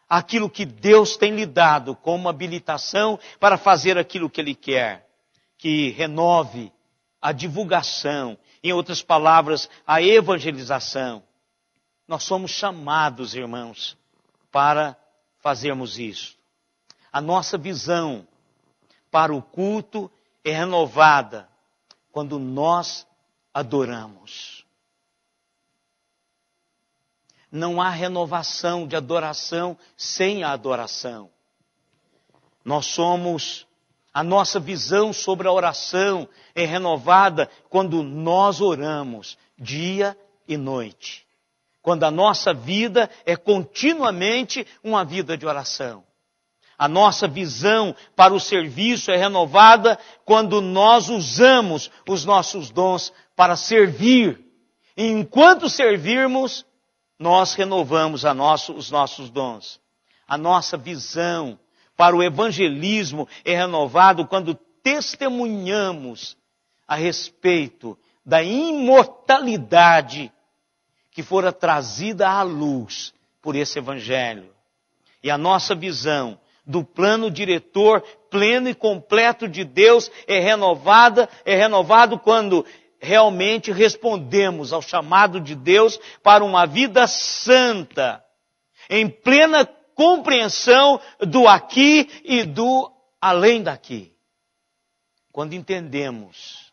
aquilo que Deus tem lhe dado como habilitação para fazer aquilo que Ele quer. Que renove a divulgação, em outras palavras, a evangelização. Nós somos chamados, irmãos, para fazermos isso. A nossa visão para o culto é renovada quando nós adoramos. Não há renovação de adoração sem a adoração. A nossa visão sobre a oração é renovada quando nós oramos dia e noite. Quando a nossa vida é continuamente uma vida de oração. A nossa visão para o serviço é renovada quando nós usamos os nossos dons para servir. E enquanto servirmos, nós renovamos os nossos dons. A nossa visão para o evangelismo é renovado quando testemunhamos a respeito da imortalidade que fora trazida à luz por esse evangelho. E a nossa visão do plano diretor pleno e completo de Deus é renovado quando realmente respondemos ao chamado de Deus para uma vida santa, em plena compreensão do aqui e do além daqui. Quando entendemos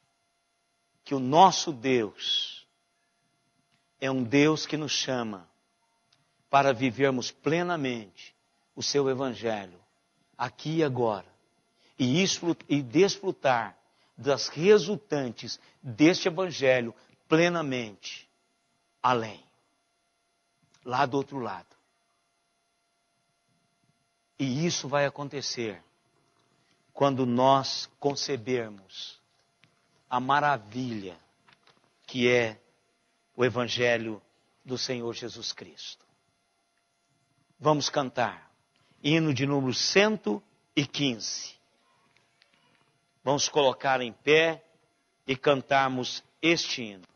que o nosso Deus é um Deus que nos chama para vivermos plenamente o seu evangelho, aqui e agora, e desfrutar das resultantes deste evangelho plenamente, além, lá do outro lado. E isso vai acontecer quando nós concebermos a maravilha que é o evangelho do Senhor Jesus Cristo. Vamos cantar hino de número 115. Vamos colocar em pé e cantarmos este hino.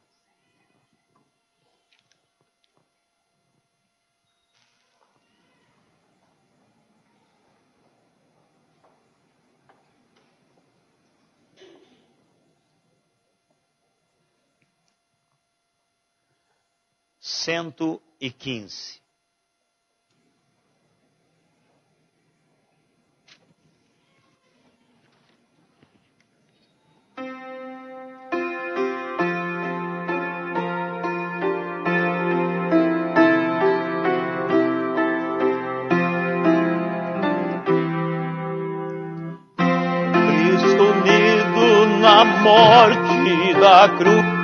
Cento e 15. Na morte da cruz,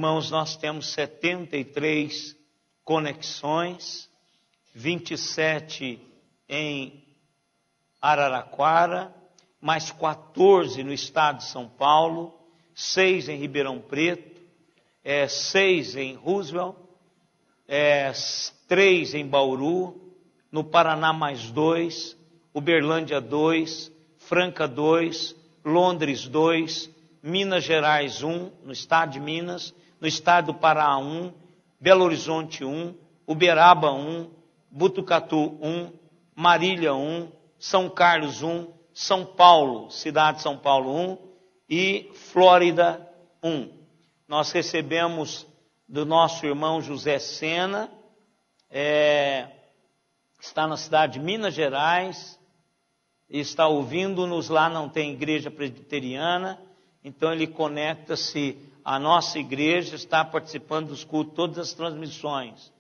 Irmãos, nós temos 73 conexões, 27 em Araraquara, mais 14 no estado de São Paulo, 6 em Ribeirão Preto, 6 em Roosevelt, 3 em Bauru, no Paraná mais 2, Uberlândia 2, Franca 2, Londres 2, Minas Gerais 1, no estado de Minas, no estado do Pará 1, Belo Horizonte 1, Uberaba 1, Botucatu 1, Marília 1, São Carlos 1, São Paulo, cidade de São Paulo 1 e Flórida 1. Nós recebemos do nosso irmão José Sena, está na cidade de Minas Gerais, e está ouvindo-nos lá, não tem igreja presbiteriana, então ele conecta-se à nossa igreja, está participando dos cultos, todas as transmissões.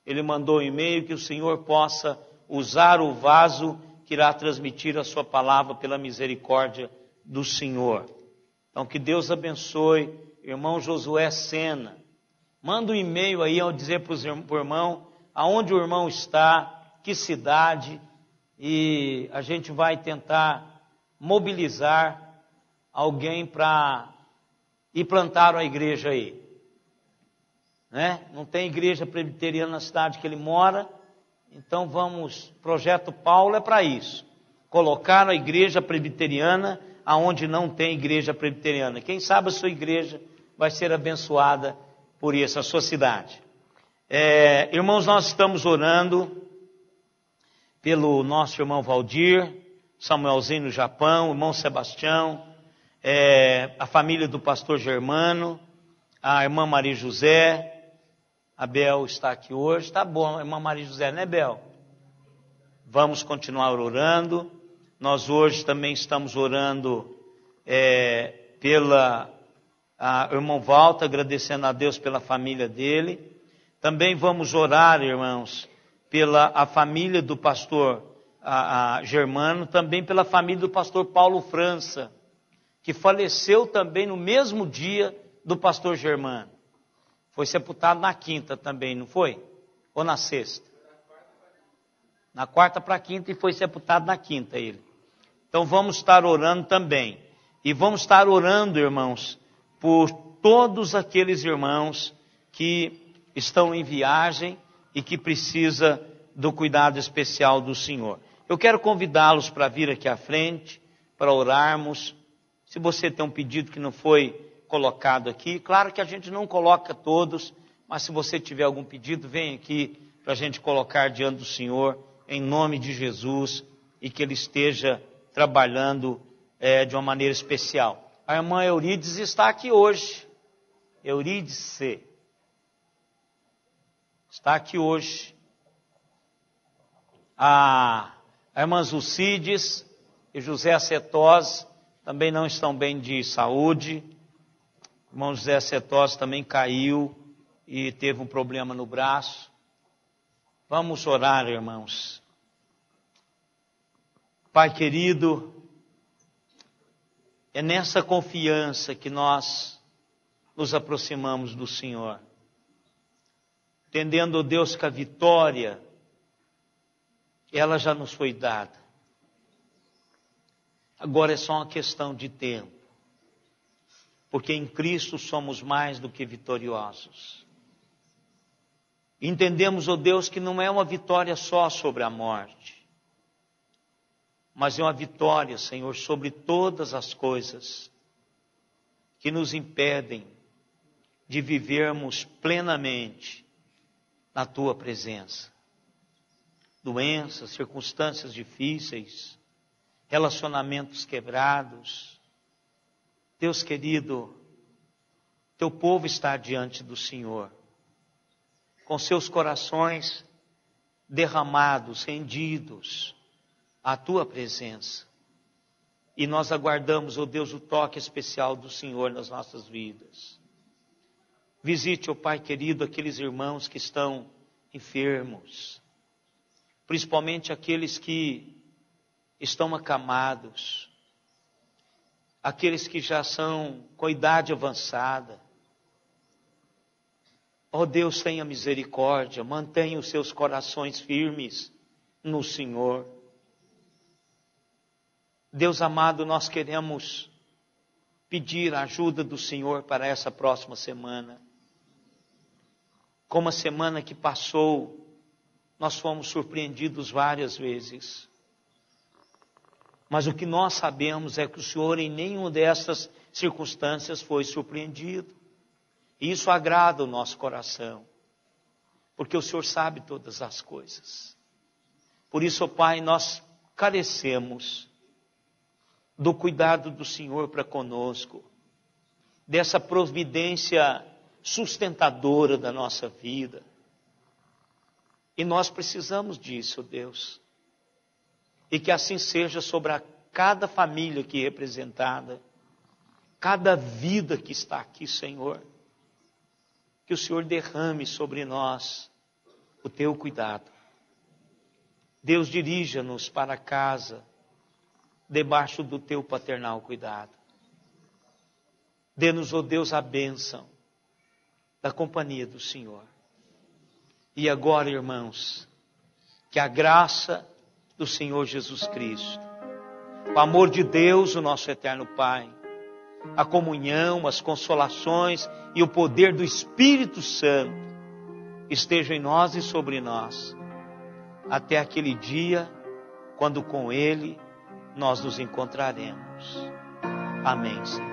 Ele mandou um e-mail que o Senhor possa usar o vaso que irá transmitir a sua palavra pela misericórdia do Senhor. Então que Deus abençoe, irmão Josué Sena. Manda um e-mail aí ao dizer para o irmão aonde o irmão está, que cidade, e a gente vai tentar mobilizar alguém para ir plantar a igreja aí. Né? Não tem igreja presbiteriana na cidade que ele mora, então projeto Paulo é para isso. Colocar a igreja presbiteriana aonde não tem igreja presbiteriana. Quem sabe a sua igreja vai ser abençoada por isso, a sua cidade. Irmãos, nós estamos orando pelo nosso irmão Valdir, Samuelzinho no Japão, irmão Sebastião, a família do pastor Germano, a irmã Maria José, a Bel está aqui hoje, tá bom, a irmã Maria José, né, Bel? Vamos continuar orando. Nós hoje também estamos orando pela irmão Walter, agradecendo a Deus pela família dele. Também vamos orar, irmãos, pela a família do pastor Germano, também pela família do pastor Paulo França, que faleceu também no mesmo dia do pastor Germano. Foi sepultado na quinta também, não foi? Ou na sexta? Na quarta para a quinta e foi sepultado na quinta ele. Então vamos estar orando também. E vamos estar orando, irmãos, por todos aqueles irmãos que estão em viagem e que precisa do cuidado especial do Senhor. Eu quero convidá-los para vir aqui à frente, para orarmos. Se você tem um pedido que não foi colocado aqui, claro que a gente não coloca todos, mas se você tiver algum pedido, vem aqui para a gente colocar diante do Senhor, em nome de Jesus, e que Ele esteja trabalhando de uma maneira especial. A irmã Euridice está aqui hoje. Euridice está aqui hoje. A irmã Zucides e José Acetose também não estão bem de saúde. O irmão José Acetose também caiu e teve um problema no braço. Vamos orar, irmãos. Pai querido, é nessa confiança que nós nos aproximamos do Senhor. Entendendo, Deus, que a vitória, ela já nos foi dada. Agora é só uma questão de tempo. Porque em Cristo somos mais do que vitoriosos. Entendemos, ó Deus, que não é uma vitória só sobre a morte, mas é uma vitória, Senhor, sobre todas as coisas que nos impedem de vivermos plenamente na Tua presença. Doenças, circunstâncias difíceis, relacionamentos quebrados. Deus querido, Teu povo está diante do Senhor, com seus corações derramados, rendidos à Tua presença. E nós aguardamos, ó Deus, o toque especial do Senhor nas nossas vidas. Visite, ó Pai querido, aqueles irmãos que estão enfermos, principalmente aqueles que estão acamados, aqueles que já são com idade avançada. Ó Deus, tenha misericórdia, mantenha os seus corações firmes no Senhor. Deus amado, nós queremos pedir a ajuda do Senhor para essa próxima semana. Como a semana que passou, nós fomos surpreendidos várias vezes. Mas o que nós sabemos é que o Senhor em nenhuma dessas circunstâncias foi surpreendido. E isso agrada o nosso coração, porque o Senhor sabe todas as coisas. Por isso, ó Pai, nós carecemos do cuidado do Senhor para conosco, dessa providência sustentadora da nossa vida. E nós precisamos disso, Deus. E que assim seja sobre cada família aqui representada, cada vida que está aqui, Senhor. Que o Senhor derrame sobre nós o teu cuidado. Deus, dirija-nos para casa, debaixo do teu paternal cuidado. Dê-nos, ó Deus, a bênção da companhia do Senhor. E agora, irmãos, que a graça do Senhor Jesus Cristo, o amor de Deus, o nosso eterno Pai, a comunhão, as consolações e o poder do Espírito Santo estejam em nós e sobre nós, até aquele dia, quando com Ele nós nos encontraremos. Amém, Senhor.